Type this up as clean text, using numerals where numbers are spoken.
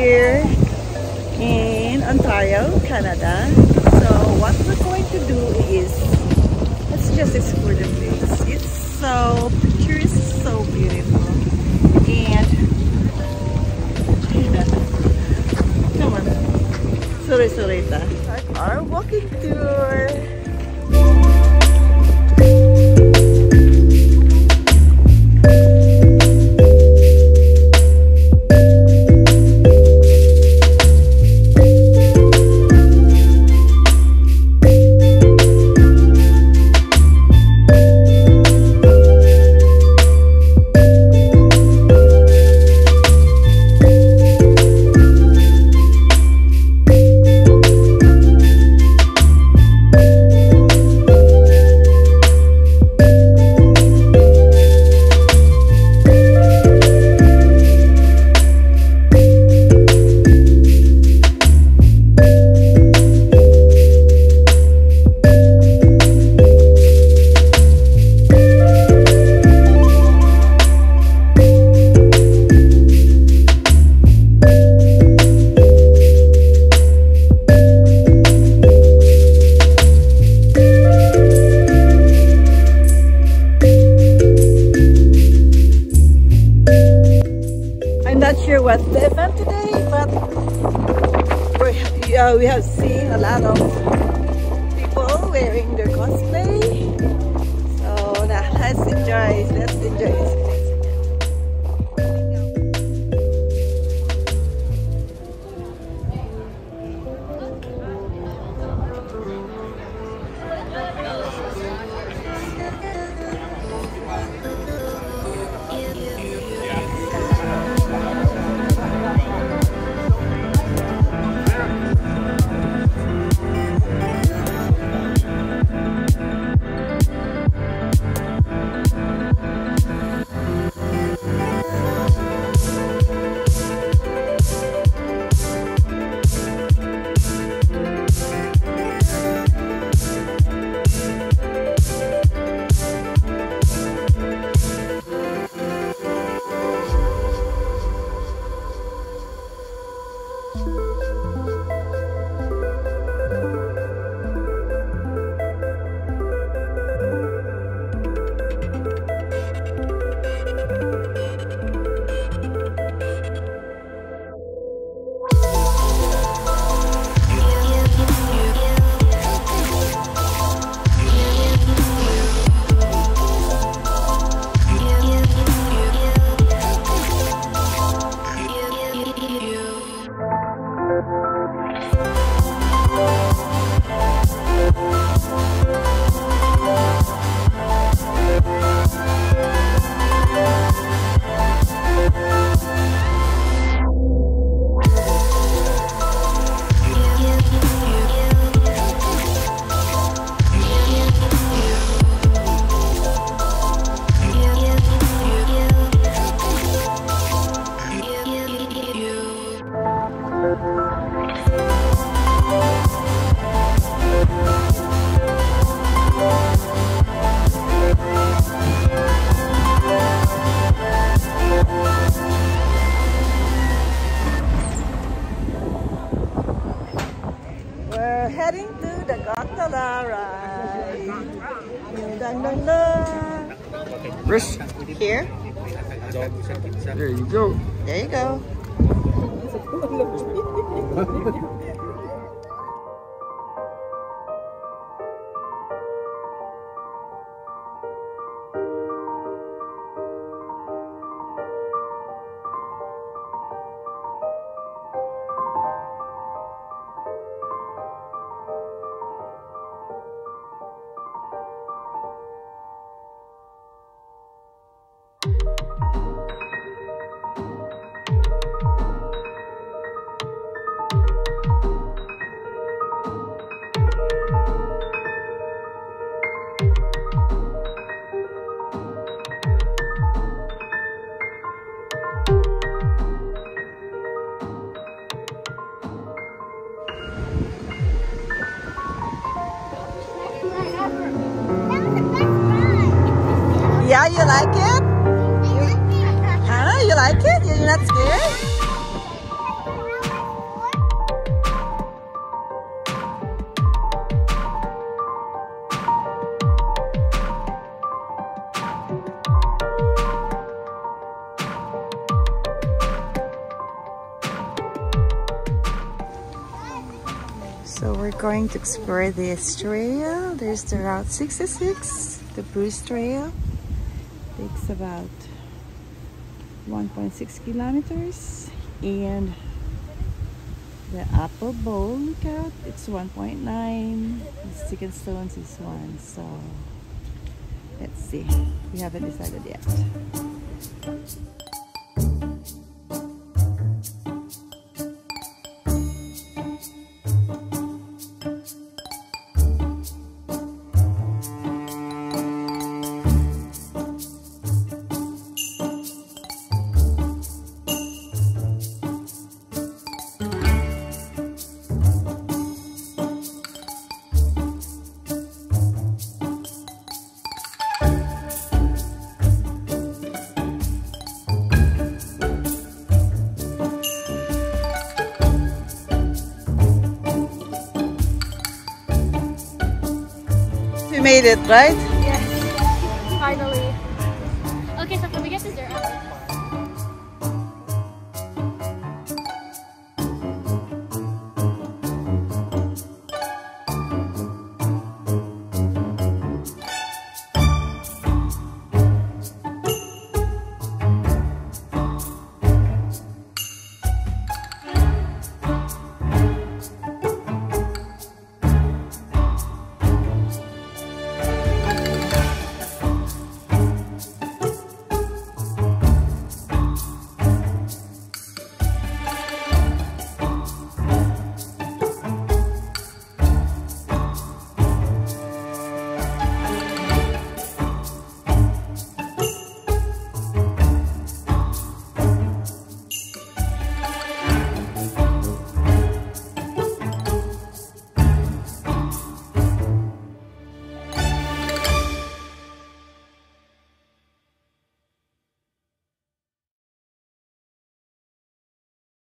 here in Ontario, Canada. So what we're going to do is, let's just explore the place. It's so picturesque, so beautiful. And come on, sorry, our walking tour. Not sure what's the event today, but we have seen a lot of people wearing their cosplay. So now let's enjoy this. We're heading to the Gondola ride. Dun, dun, dun. Chris, Here. there you go. There you go. Yeah, you like it? Hannah, you like it? You're not scared? So we're going to explore this trail. There's the Route 66, the Bruce Trail. Takes about 1.6 kilometers. And the Apple Bowl lookout, it's 1.9. The Stick and Stones is 1. So let's see. We haven't decided yet. We made it, right?